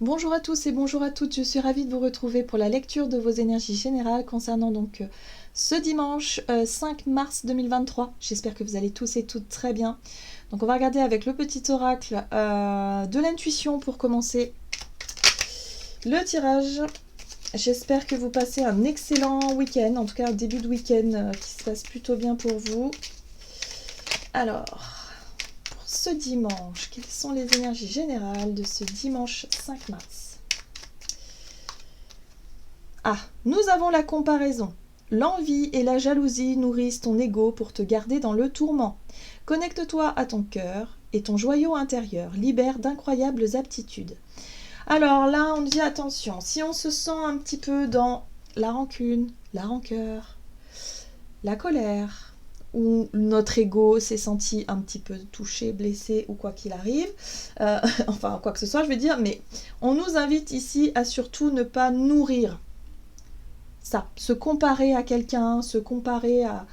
Bonjour à tous et bonjour à toutes, je suis ravie de vous retrouver pour la lecture de vos énergies générales concernant donc ce dimanche 5 mars 2023. J'espère que vous allez tous et toutes très bien. Donc on va regarder avec le petit oracle de l'intuition pour commencer le tirage. J'espère que vous passez un excellent week-end, en tout cas un début de week-end qui se passe plutôt bien pour vous. Alors, pour ce dimanche, quelles sont les énergies générales de ce dimanche 5 mars? Ah, nous avons la comparaison. L'envie et la jalousie nourrissent ton ego pour te garder dans le tourment. Connecte-toi à ton cœur et ton joyau intérieur libère d'incroyables aptitudes. Alors là, on dit attention, si on se sent un petit peu dans la rancune, la rancœur, la colère, où notre ego s'est senti un petit peu touché, blessé ou quoi qu'il arrive, enfin quoi que ce soit je veux dire, mais on nous invite ici à surtout ne pas nourrir ça, se comparer à quelqu'un, se comparer à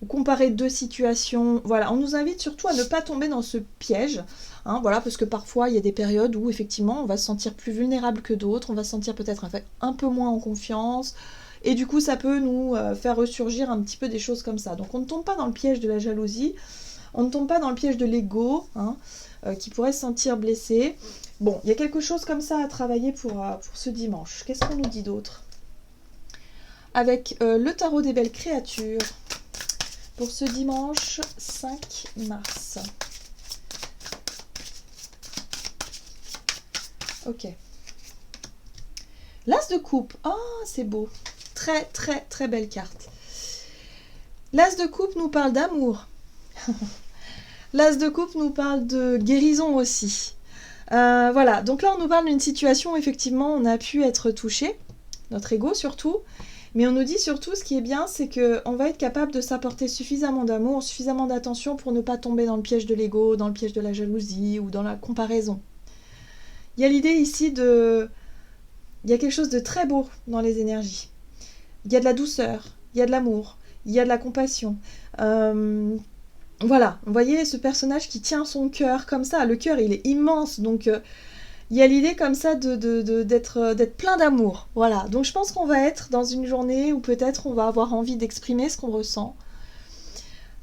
ou comparer deux situations, voilà, on nous invite surtout à ne pas tomber dans ce piège, hein, voilà, parce que parfois il y a des périodes où effectivement on va se sentir plus vulnérable que d'autres, on va se sentir peut-être un peu moins en confiance, et du coup ça peut nous faire ressurgir un petit peu des choses comme ça. Donc on ne tombe pas dans le piège de la jalousie, on ne tombe pas dans le piège de l'ego, hein, qui pourrait se sentir blessé. Bon, il y a quelque chose comme ça à travailler pour ce dimanche. Qu'est-ce qu'on nous dit d'autre? Avec le tarot des belles créatures, pour ce dimanche 5 mars. Ok. L'As de coupe. Ah, c'est beau. Très, très, très belle carte. L'As de coupe nous parle d'amour. L'As de coupe nous parle de guérison aussi. Voilà, donc là on nous parle d'une situation où effectivement on a pu être touché, notre ego surtout, mais on nous dit surtout ce qui est bien, c'est qu'on va être capable de s'apporter suffisamment d'amour, suffisamment d'attention pour ne pas tomber dans le piège de l'ego, dans le piège de la jalousie ou dans la comparaison. Il y a l'idée ici de... Il y a quelque chose de très beau dans les énergies. Il y a de la douceur, il y a de l'amour, il y a de la compassion. Voilà, vous voyez ce personnage qui tient son cœur comme ça. Le cœur, il est immense, donc il y a l'idée comme ça d'être plein d'amour. Voilà, donc je pense qu'on va être dans une journée où peut-être on va avoir envie d'exprimer ce qu'on ressent.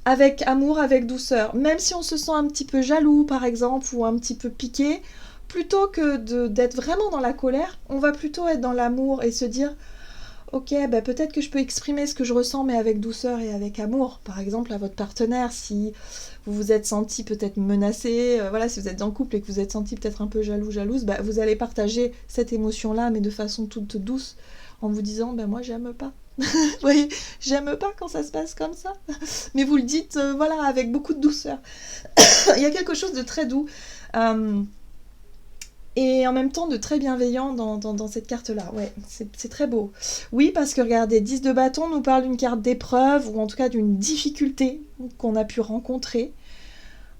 Avec amour, avec douceur. Même si on se sent un petit peu jaloux, par exemple, ou un petit peu piqué, plutôt que d'être vraiment dans la colère, on va plutôt être dans l'amour et se dire ok, bah peut-être que je peux exprimer ce que je ressens, mais avec douceur et avec amour. Par exemple, à votre partenaire, si vous vous êtes senti peut-être menacé, voilà, si vous êtes en couple et que vous êtes senti peut-être un peu jaloux, jalouse, bah vous allez partager cette émotion-là, mais de façon toute douce, en vous disant, bah moi j'aime pas. Vous voyez, j'aime pas quand ça se passe comme ça. Mais vous le dites, voilà, avec beaucoup de douceur. Il y a quelque chose de très doux. Et en même temps de très bienveillant dans cette carte-là. Ouais, c'est très beau. Oui, parce que regardez, 10 de bâton nous parle d'une carte d'épreuve, ou en tout cas d'une difficulté qu'on a pu rencontrer.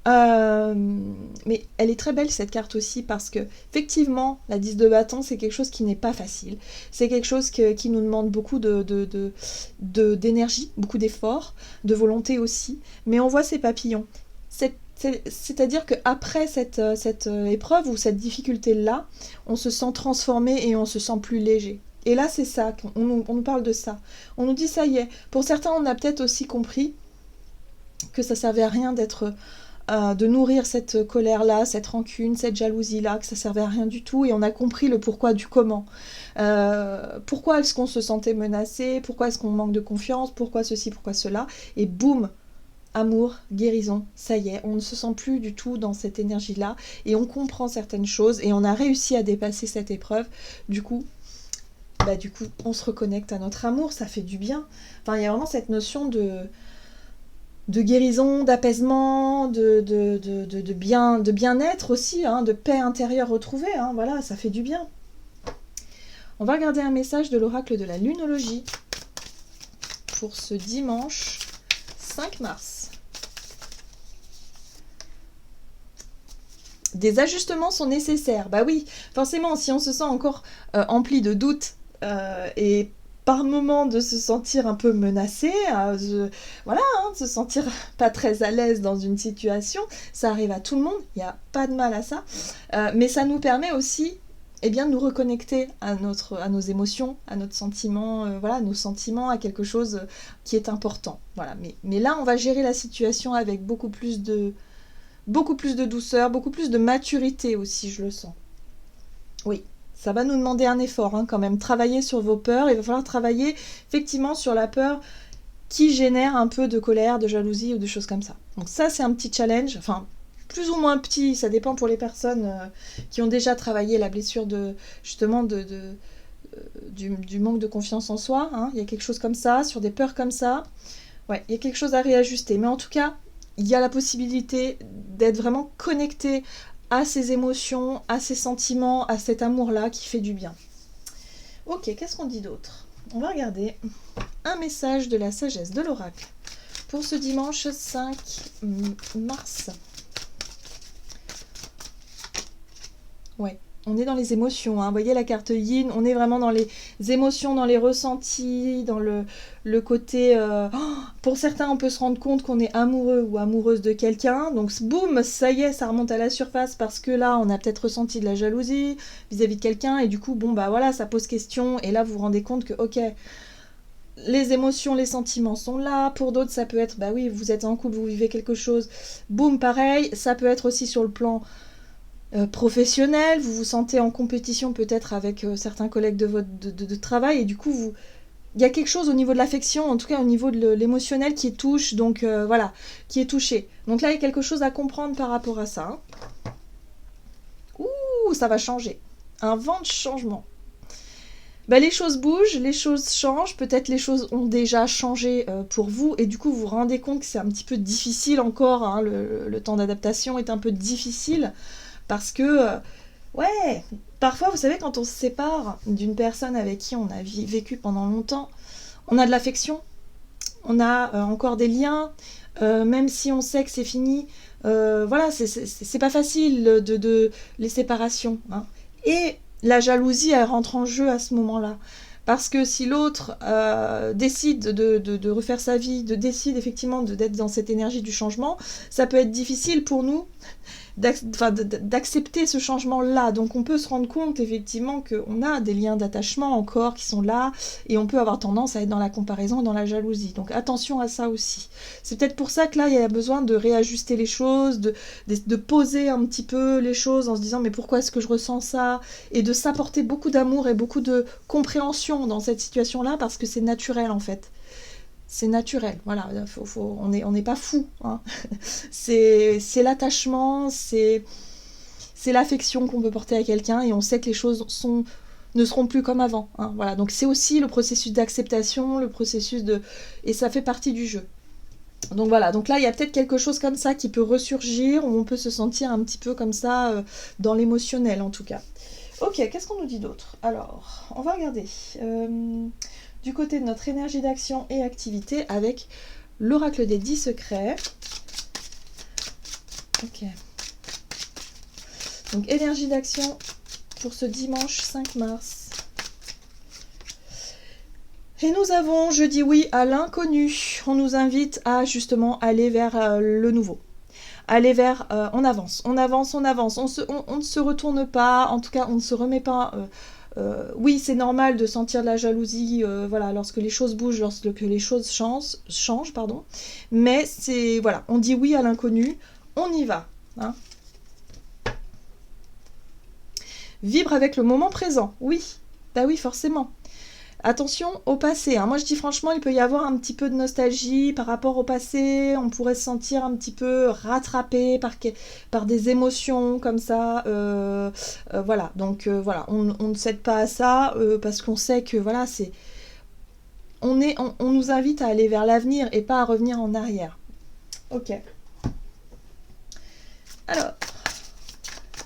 Mais elle est très belle cette carte aussi, parce que effectivement, la 10 de bâton, c'est quelque chose qui n'est pas facile. C'est quelque chose qui nous demande beaucoup d'énergie, beaucoup d'efforts, de volonté aussi. Mais on voit ces papillons. C'est-à-dire qu'après cette épreuve ou cette difficulté-là, on se sent transformé et on se sent plus léger. Et là, c'est ça, on nous parle de ça. On nous dit, ça y est. Pour certains, on a peut-être aussi compris que ça servait à rien de nourrir cette colère-là, cette rancune, cette jalousie-là, que ça servait à rien du tout. Et on a compris le pourquoi du comment. Pourquoi est-ce qu'on se sentait menacé? Pourquoi est-ce qu'on manque de confiance? Pourquoi ceci? Pourquoi cela? Et boum! Amour, guérison, ça y est, on ne se sent plus du tout dans cette énergie-là et on comprend certaines choses et on a réussi à dépasser cette épreuve. Du coup, on se reconnecte à notre amour, ça fait du bien. Enfin, il y a vraiment cette notion de guérison, d'apaisement, de bien-être aussi, hein, de paix intérieure retrouvée. Hein, voilà, ça fait du bien. On va regarder un message de l'oracle de la lunologie pour ce dimanche 5 mars. Des ajustements sont nécessaires. Bah oui, forcément, si on se sent encore empli de doutes et par moment de se sentir un peu menacé, voilà, hein, de se sentir pas très à l'aise dans une situation, ça arrive à tout le monde, il n'y a pas de mal à ça, mais ça nous permet aussi eh bien, nous reconnecter à nos émotions, à notre sentiment, voilà, nos sentiments, à quelque chose qui est important. Voilà. Mais là, on va gérer la situation avec beaucoup plus de douceur, beaucoup plus de maturité aussi, je le sens. Oui, ça va nous demander un effort quand même. Travailler sur vos peurs, il va falloir travailler effectivement sur la peur qui génère un peu de colère, de jalousie ou de choses comme ça. Donc ça, c'est un petit challenge, enfin, plus ou moins petit, ça dépend pour les personnes qui ont déjà travaillé la blessure justement du manque de confiance en soi. Il y a quelque chose comme ça, sur des peurs comme ça. Ouais, il y a quelque chose à réajuster. Mais en tout cas, il y a la possibilité d'être vraiment connecté à ses émotions, à ses sentiments, à cet amour-là qui fait du bien. Ok, qu'est-ce qu'on dit d'autre? On va regarder un message de la sagesse de l'oracle pour ce dimanche 5 mars. Ouais, on est dans les émotions, Vous voyez la carte Yin, on est vraiment dans les émotions, dans les ressentis, dans le côté... pour certains, on peut se rendre compte qu'on est amoureux ou amoureuse de quelqu'un, donc boum, ça y est, ça remonte à la surface parce que là, on a peut-être ressenti de la jalousie vis-à-vis de quelqu'un et du coup, bon, bah voilà, ça pose question et là, vous vous rendez compte que, ok, les émotions, les sentiments sont là. Pour d'autres, ça peut être, bah oui, vous êtes en couple, vous vivez quelque chose, boum, pareil. Ça peut être aussi sur le plan professionnel, vous vous sentez en compétition peut-être avec certains collègues de travail et du coup, il y a quelque chose au niveau de l'affection, en tout cas au niveau de l'émotionnel qui touche, donc voilà, qui est touché. Donc là, il y a quelque chose à comprendre par rapport à ça. Ouh, ça va changer. Un vent de changement. Les choses bougent, les choses changent, peut-être les choses ont déjà changé pour vous, et du coup vous vous rendez compte que c'est un petit peu difficile encore, le temps d'adaptation est un peu difficile, parce que, ouais, parfois vous savez quand on se sépare d'une personne avec qui on a vécu pendant longtemps, on a de l'affection, on a encore des liens, même si on sait que c'est fini, voilà, c'est pas facile les séparations, Et la jalousie, elle rentre en jeu à ce moment-là. Parce que si l'autre décide de refaire sa vie, décide effectivement d'être dans cette énergie du changement, ça peut être difficile pour nous d'accepter ce changement-là. Donc on peut se rendre compte effectivement qu'on a des liens d'attachement encore qui sont là et on peut avoir tendance à être dans la comparaison et dans la jalousie. Donc attention à ça aussi. C'est peut-être pour ça que là il y a besoin de réajuster les choses, de poser un petit peu les choses en se disant mais pourquoi est-ce que je ressens ça, et de s'apporter beaucoup d'amour et beaucoup de compréhension dans cette situation-là parce que c'est naturel en fait. C'est naturel, voilà, on n'est pas fou, c'est l'attachement, c'est l'affection qu'on peut porter à quelqu'un et on sait que les choses ne seront plus comme avant, voilà. Donc c'est aussi le processus d'acceptation, le processus et ça fait partie du jeu. Donc voilà, donc là il y a peut-être quelque chose comme ça qui peut ressurgir, où on peut se sentir un petit peu comme ça, dans l'émotionnel en tout cas. Ok, qu'est-ce qu'on nous dit d'autre? Alors, on va regarder... du côté de notre énergie d'action et activité avec l'oracle des 10 secrets. Ok. Donc énergie d'action pour ce dimanche 5 mars. Et nous avons, je dis oui à l'inconnu. On nous invite à justement aller vers le nouveau. Aller vers, on avance, on ne se retourne pas, en tout cas on ne se remet pas... oui, c'est normal de sentir de la jalousie, voilà, lorsque les choses bougent, lorsque les choses changent, pardon. Mais c'est, voilà, on dit oui à l'inconnu, on y va. Vivre avec le moment présent, oui, bah oui, forcément. Attention au passé. Moi, je dis franchement, il peut y avoir un petit peu de nostalgie par rapport au passé. On pourrait se sentir un petit peu rattrapé par des émotions comme ça. Voilà. Donc, voilà. On ne cède pas à ça parce qu'on sait que, voilà, on nous invite à aller vers l'avenir et pas à revenir en arrière. Ok. Alors...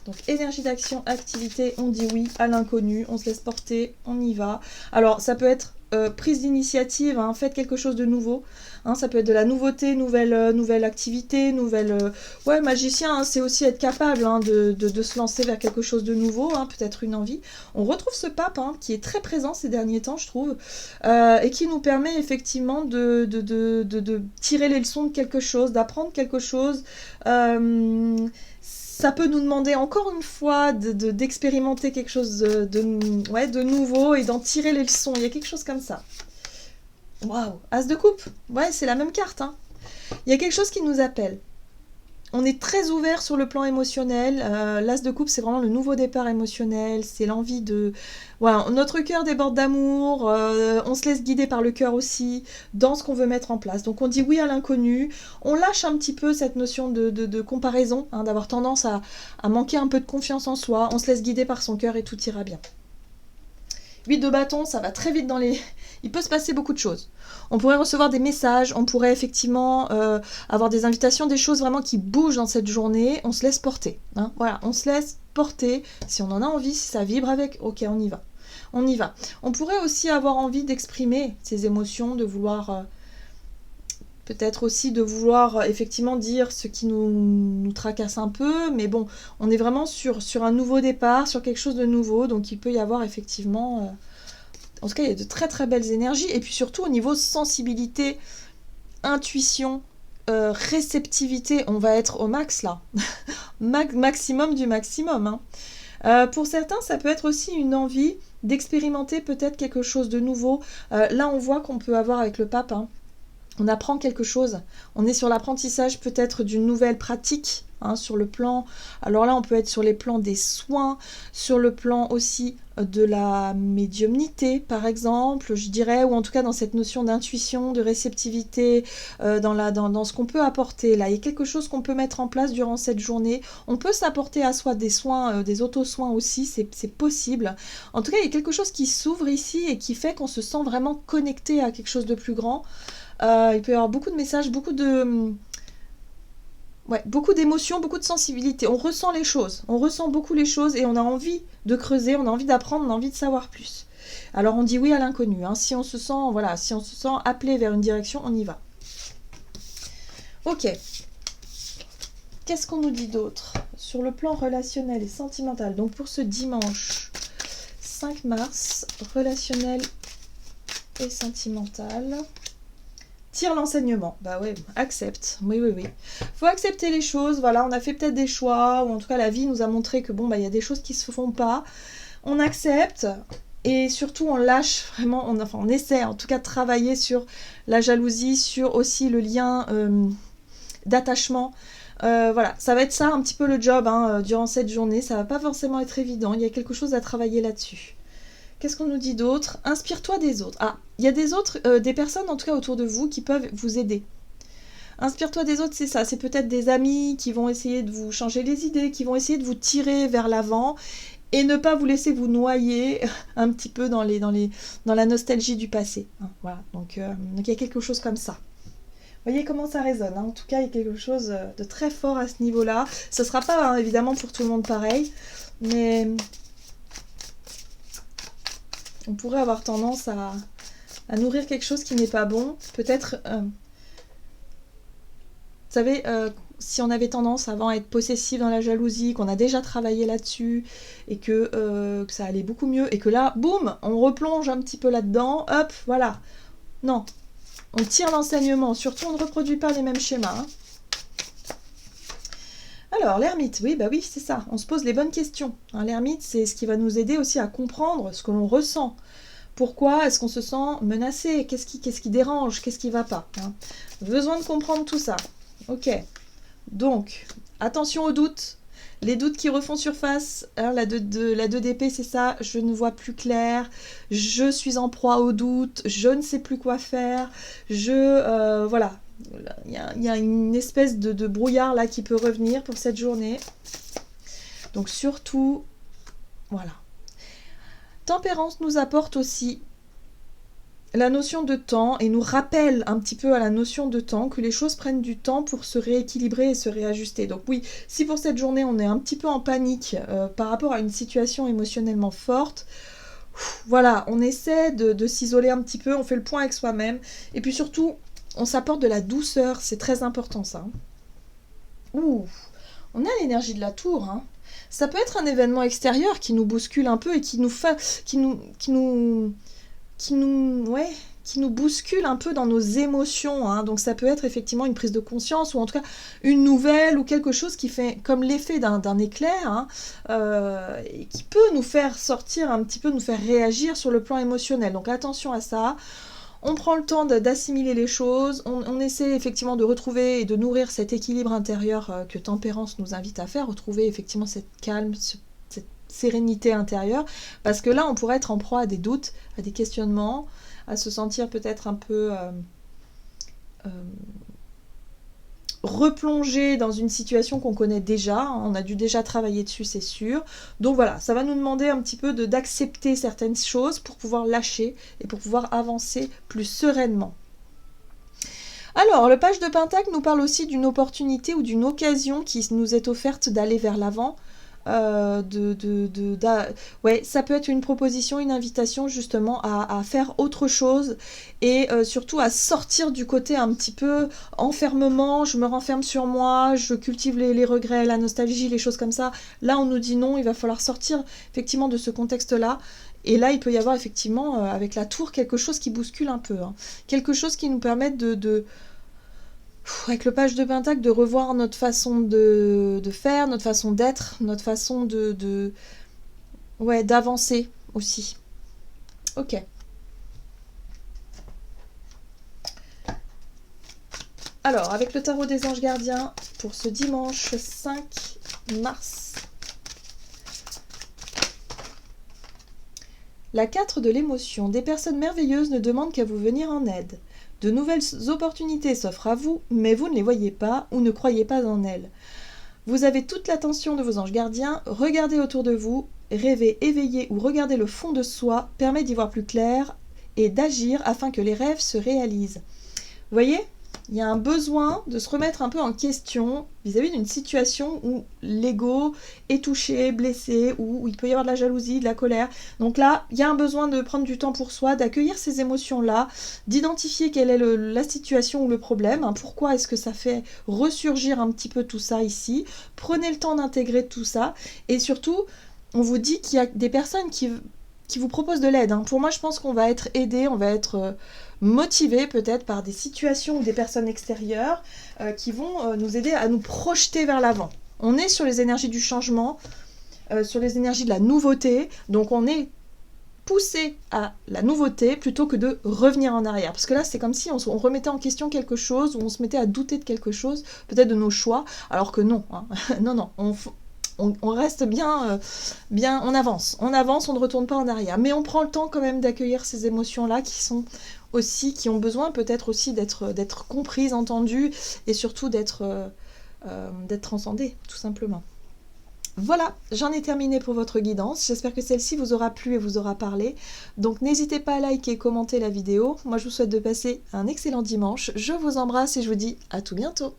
Donc énergie d'action, activité, on dit oui à l'inconnu, on se laisse porter, on y va. Alors ça peut être prise d'initiative, faites quelque chose de nouveau. Ça peut être de la nouveauté, nouvelle activité, ouais, magicien, c'est aussi être capable de se lancer vers quelque chose de nouveau, peut-être une envie. On retrouve ce pape qui est très présent ces derniers temps, je trouve, et qui nous permet effectivement de tirer les leçons de quelque chose, d'apprendre quelque chose. ça peut nous demander encore une fois d'expérimenter quelque chose de nouveau et d'en tirer les leçons. Il y a quelque chose comme ça. Waouh, As de coupe. Ouais, c'est la même carte. Hein. Il y a quelque chose qui nous appelle. On est très ouvert sur le plan émotionnel. L'As de coupe, c'est vraiment le nouveau départ émotionnel. C'est l'envie de... Voilà, notre cœur déborde d'amour. On se laisse guider par le cœur aussi dans ce qu'on veut mettre en place. Donc on dit oui à l'inconnu. On lâche un petit peu cette notion de comparaison, hein, d'avoir tendance à manquer un peu de confiance en soi. On se laisse guider par son cœur et tout ira bien. 8 de bâton, ça va très vite dans les... Il peut se passer beaucoup de choses. On pourrait recevoir des messages, on pourrait effectivement avoir des invitations, des choses vraiment qui bougent dans cette journée. On se laisse porter. Hein. Voilà, on se laisse porter. Si on en a envie, si ça vibre avec, ok, on y va. On y va. On pourrait aussi avoir envie d'exprimer ses émotions, de vouloir... peut-être aussi de vouloir effectivement dire ce qui nous tracasse un peu, mais bon, on est vraiment sur un nouveau départ, sur quelque chose de nouveau, donc il peut y avoir effectivement... en tout cas, il y a de très très belles énergies, et puis surtout au niveau sensibilité, intuition, réceptivité, on va être au max là. Maximum du maximum. Hein. Pour certains, ça peut être aussi une envie d'expérimenter peut-être quelque chose de nouveau. Là, on voit qu'on peut avoir avec le pape... Hein, on apprend quelque chose, on est sur l'apprentissage peut-être d'une nouvelle pratique, hein, sur le plan, alors là on peut être sur les plans des soins, sur le plan aussi de la médiumnité par exemple, je dirais, ou en tout cas dans cette notion d'intuition, de réceptivité, dans ce qu'on peut apporter là, il y a quelque chose qu'on peut mettre en place durant cette journée, on peut s'apporter à soi des soins, des auto-soins aussi, c'est possible, en tout cas il y a quelque chose qui s'ouvre ici et qui fait qu'on se sent vraiment connecté à quelque chose de plus grand. Il peut y avoir beaucoup de messages, beaucoup d'émotions, beaucoup de sensibilité. On ressent les choses, on ressent beaucoup les choses et on a envie de creuser, on a envie d'apprendre, on a envie de savoir plus. Alors on dit oui à l'inconnu. Hein. Si on se sent appelé vers une direction, on y va. Ok. Qu'est-ce qu'on nous dit d'autre sur le plan relationnel et sentimental? Donc pour ce dimanche 5 mars, relationnel et sentimental. Tire l'enseignement. Bah ouais, accepte. Oui. Faut accepter les choses. Voilà, on a fait peut-être des choix, ou en tout cas la vie nous a montré que bon, bah il y a des choses qui se font pas. On accepte et surtout on lâche vraiment, on essaie en tout cas de travailler sur la jalousie, sur aussi le lien d'attachement. Voilà, ça va être ça un petit peu le job durant cette journée. Ça va pas forcément être évident. Il y a quelque chose à travailler là-dessus. Qu'est-ce qu'on nous dit d'autre? Inspire-toi des autres. Ah, il y a des personnes en tout cas autour de vous qui peuvent vous aider. Inspire-toi des autres, c'est ça. C'est peut-être des amis qui vont essayer de vous changer les idées, qui vont essayer de vous tirer vers l'avant et ne pas vous laisser vous noyer un petit peu dans la nostalgie du passé. Voilà, donc il y a quelque chose comme ça. Vous voyez comment ça résonne. Hein. En tout cas, il y a quelque chose de très fort à ce niveau-là. Ce ne sera pas évidemment pour tout le monde pareil, mais... on pourrait avoir tendance à nourrir quelque chose qui n'est pas bon. Peut-être, vous savez, si on avait tendance avant à être possessif dans la jalousie, qu'on a déjà travaillé là-dessus, et que ça allait beaucoup mieux, et que là, boum, on replonge un petit peu là-dedans, hop, voilà. Non, on tire l'enseignement, surtout on ne reproduit pas les mêmes schémas. Hein. Alors, l'ermite, oui, c'est ça, on se pose les bonnes questions. Hein, l'ermite, c'est ce qui va nous aider aussi à comprendre ce que l'on ressent. Pourquoi est-ce qu'on se sent menacé? Qu'est-ce qui dérange? Qu'est-ce qui ne va pas? Hein? Besoin de comprendre tout ça. Ok. Donc, attention aux doutes. Les doutes qui refont surface. Hein, la 2 d'épée, c'est ça. Je ne vois plus clair. Je suis en proie aux doutes. Je ne sais plus quoi faire. Voilà. Il y a une espèce de brouillard là qui peut revenir pour cette journée. Donc surtout, voilà. Tempérance nous apporte aussi la notion de temps et nous rappelle un petit peu à la notion de temps que les choses prennent du temps pour se rééquilibrer et se réajuster. Donc oui, si pour cette journée on est un petit peu en panique par rapport à une situation émotionnellement forte, voilà, on essaie de s'isoler un petit peu, on fait le point avec soi-même et puis surtout on s'apporte de la douceur, c'est très important ça. Ouh, on a l'énergie de la tour, hein. Ça peut être un événement extérieur qui nous bouscule un peu et qui nous qui nous bouscule un peu dans nos émotions, hein. Donc ça peut être effectivement une prise de conscience, ou en tout cas une nouvelle, ou quelque chose qui fait comme l'effet d'un éclair, hein, et qui peut nous faire sortir un petit peu, nous faire réagir sur le plan émotionnel. Donc attention à ça. On prend le temps d'assimiler les choses, on essaie effectivement de retrouver et de nourrir cet équilibre intérieur que Tempérance nous invite à faire, retrouver effectivement cette calme, cette sérénité intérieure, parce que là on pourrait être en proie à des doutes, à des questionnements, à se sentir peut-être un peu replongé dans une situation qu'on connaît déjà, on a dû déjà travailler dessus, c'est sûr. Donc voilà, ça va nous demander un petit peu d'accepter certaines choses pour pouvoir lâcher et pour pouvoir avancer plus sereinement. Alors, le page de Pentacle nous parle aussi d'une opportunité ou d'une occasion qui nous est offerte d'aller vers l'avant. Ouais, ça peut être une proposition, une invitation justement à faire autre chose et surtout à sortir du côté un petit peu enfermement, je me renferme sur moi, je cultive les regrets, la nostalgie, les choses comme ça. Là on nous dit non, il va falloir sortir effectivement de ce contexte-là. Et là il peut y avoir effectivement avec la tour quelque chose qui bouscule un peu, hein. Quelque chose qui nous permette avec le page de Pentacle, de revoir notre façon de faire, notre façon d'être, notre façon ouais, d'avancer aussi. Ok. Alors, avec le tarot des anges gardiens, pour ce dimanche 5 mars. La 4 de l'émotion. Des personnes merveilleuses ne demandent qu'à vous venir en aide. De nouvelles opportunités s'offrent à vous, mais vous ne les voyez pas ou ne croyez pas en elles. Vous avez toute l'attention de vos anges gardiens, regardez autour de vous, rêver, éveiller ou regarder le fond de soi permet d'y voir plus clair et d'agir afin que les rêves se réalisent. Vous voyez ? Il y a un besoin de se remettre un peu en question vis-à-vis d'une situation où l'ego est touché, blessé, où il peut y avoir de la jalousie, de la colère. Donc là, il y a un besoin de prendre du temps pour soi, d'accueillir ces émotions-là, d'identifier quelle est la situation ou le problème, hein, pourquoi est-ce que ça fait ressurgir un petit peu tout ça ici. Prenez le temps d'intégrer tout ça et surtout, on vous dit qu'il y a des personnes qui vous proposent de l'aide, hein. Pour moi, je pense qu'on va être aidé, on va être motivé peut-être par des situations ou des personnes extérieures qui vont nous aider à nous projeter vers l'avant. On est sur les énergies du changement, sur les énergies de la nouveauté, donc on est poussé à la nouveauté plutôt que de revenir en arrière. Parce que là, c'est comme si on remettait en question quelque chose, ou on se mettait à douter de quelque chose, peut-être de nos choix, alors que non, hein. Non, on reste bien, on avance, on ne retourne pas en arrière. Mais on prend le temps quand même d'accueillir ces émotions-là qui ont besoin peut-être aussi d'être comprises, entendues, et surtout d'être transcendées, tout simplement. Voilà, j'en ai terminé pour votre guidance. J'espère que celle-ci vous aura plu et vous aura parlé. Donc n'hésitez pas à liker et commenter la vidéo. Moi, je vous souhaite de passer un excellent dimanche. Je vous embrasse et je vous dis à tout bientôt.